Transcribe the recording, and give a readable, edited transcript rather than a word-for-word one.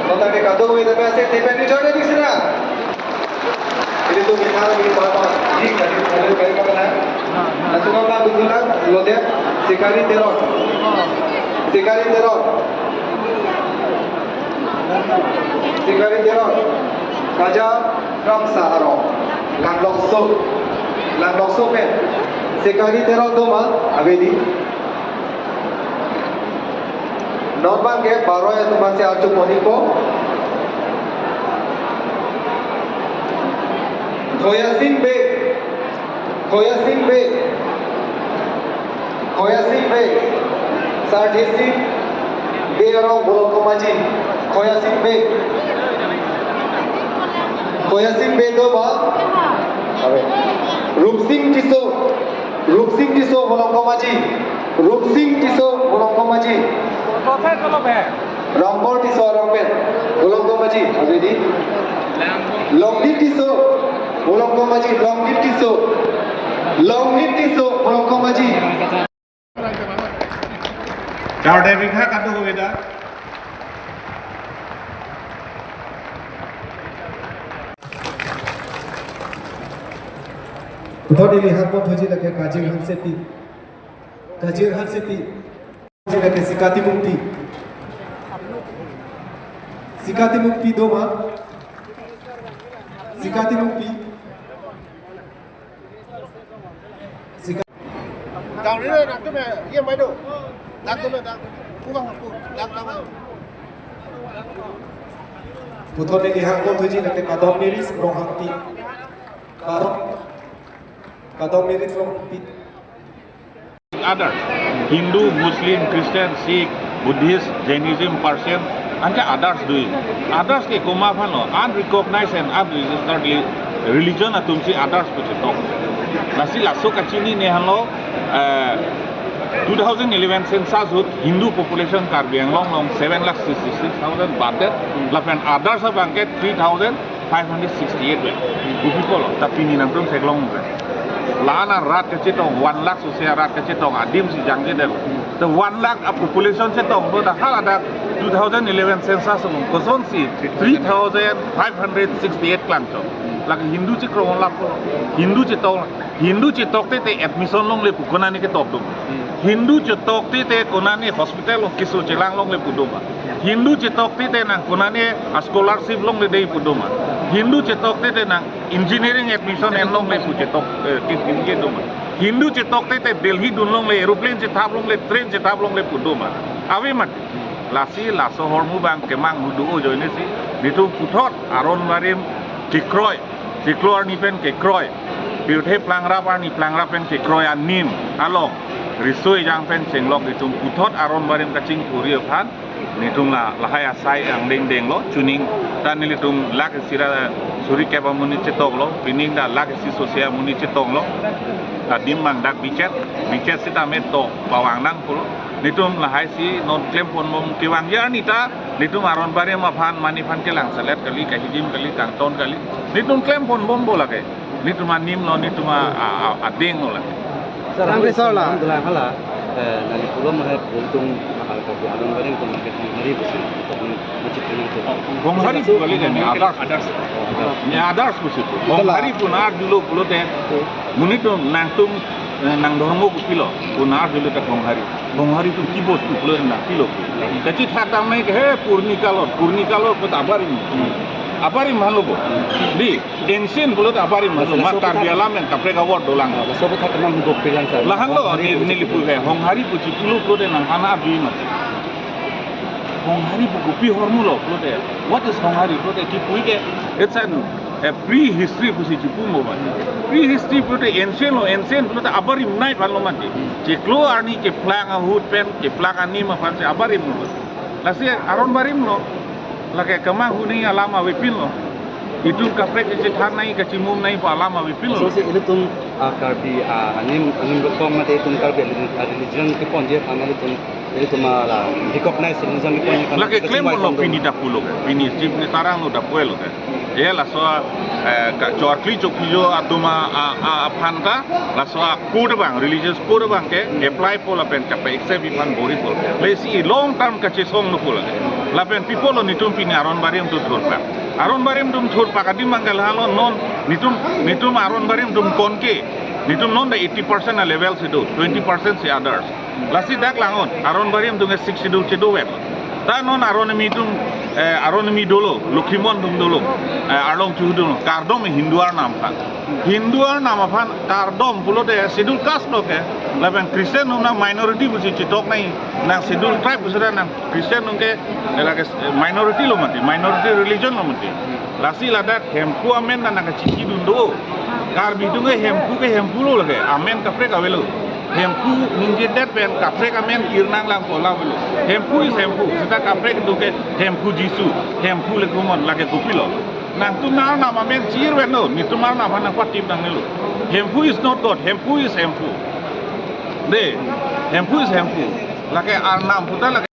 Kontak kado itu biasa tipe di jodoh di sana. Ini tuh kita lagi bawa ini kali kali mana? Langsung apa betulan? Lo deh, sikari teror. Kaja ram saharo, langlok so pen. Sikari teror tuh mah, abedi. Normal के 12 या तुम से आठ मोनी को खोयासिन बे सार्टिसिन बे और बोलोकोमाजी खोयासिन बे दो बार अबे रूपसिंह टिसो बोलोकोमाजी Rompor tiso rompet, bolong komaji, abedi. Longgit tiso, bolong komaji, longgit tiso, bolong komaji. Kau dari mana kata kau beda? Betul dilihat pun tujuh lagi kaji hanseti, lagi sikati mukti दो माँ sikati mukti Đào đấy rồi, đào cái mẹ yên mấy độ. Đào cái mẹ đào. Cố gắng học cô, đào. Betul dilihat pun tujuh lagi kadom miris rohati, kadom miris rohati. Others, Hindu, Muslim, Christian, Sikh, Buddhist, Jainism, Persian, and the others doing. Others ke kumafan lo, unrecognized and unregistered religion atumsi others kuch talk. Nasi lasso kachini ne halo 2011 census hut Hindu population Karbi Anglong long 7,66,000 batet, lapan others have angket 3,568 well. People tapi ni nantum seglong Lana rat kecitong 1 lakh sosial rat kecitong adim si jangje del. The 1 lakh of population cetong do the hal ada 2011 census koson si 3,568 klangco. Lagi Hindu cikrong lap Hindu citok te admission long le pukona ni ke top dum. Hindu citok te konani hospital long kisu celang long le pudoma. Hindu citok te nang konani scholarship long le dei pudoma. Hindu cetok te nang engineering admission en long le pucetok tinggi doma. Hindu cetok te Delhi dun long le aeroplane cetap long le train cetap long le pudoma. Awi mat lasi laso hormu bang kemang mudu ojo ini si itu putot aron marim cikroy ni pen cikroy piuthe plangrap ni plangrapen cikroy anim along risoi jang pen cenglok itu putot aron marim kacing puri pan nitung la lahai asai ang deng lo tuning dan nilitung lak sira suri keba muni cetok lo pining da lak si sosial muni cetok lo adim mang dak bicet sita meto bawang nang pulo nitum lahai si non claim pon mom kiwang ya nita nitum aron bare ma phan mani phan ke lang salet kali ka hijim kali tang ton kali nitum claim pon bom bola ke nitum anim lo nitum adeng lo la sarang risola dalam hala nali pulo mah untung mahal ka aron bare ko market hari besin macam itu Bonghari kali kan others kusitu Bonghari punar dulu pulo teh munitum nangtum nang dormo kupilo punar dulu tak Bonghari tu kibos pulo nang kilo jadi thata mai ke purnika lo put abari malo bo di ancient pulo abari malo matar dialam yang kapre kawat dolang sobat tak kenal hidup pilihan saya lahang lo ni lipu ke Bonghari puci pulo nang hana abi mat Bonghari bukupi hormulo pulo what is Bonghari pulo kipui ke it's a pre-history pusi cipu mo ba pre-history pulo ancient pulo abari nai palo mati ceklo arni ke plang hut pen ke plang ani ma pan abari mo lasi aron barim lo lake kemang huni alama wipin lo itu kapre ke cethan nai ke cimum nai pa alama wipin lo so itu karbi anim rokong mate itong karbi religion kipon dia kami itu malah recognize religion kipon Lagi klaim lo fini dah pulo ke, fini jip ni tarang lo dah puelo ke. Ya lah soal jor kli jok hijo atuma apanta lah soal code bang religious code bang ke apply pola pen capai accept ipan bori pol. Lesi long term kace song lo pola ke. Lah pen people lo nitum pini aron bariam tu thurpa. Aron bariam tum thurpa kadi mangal halo non nitum aron bariam tum konke. Nitum non da 80% na level sido, 20% si others. Lasi dak langon aron bariam tum 60 do cedo wet. Ta non aron mi dolo Lukhimon dum dolo arlong chuhdum kardom hinduar nam aphan kardom pulo de schedule caste lo ke laban Christian na minority busi chitok nai na schedule tribe busra na Christian ke lage minority lo mati minority religion lo mati lasi ladak hempu amen na ka chiki dum do kar bidunge hempu lo lage amen ka pre ka velo hempu ninje dat pen kapre kamen kirnang lang pola bulu hempu is hempu sita kapre ke duke hempu jisu hempu le kumon lage kupilo nang tu na nama men chir weno ni tu mar nama na patip nang nelu hempu is not god hempu is hempu de hempu is hempu lage ar nam puta lage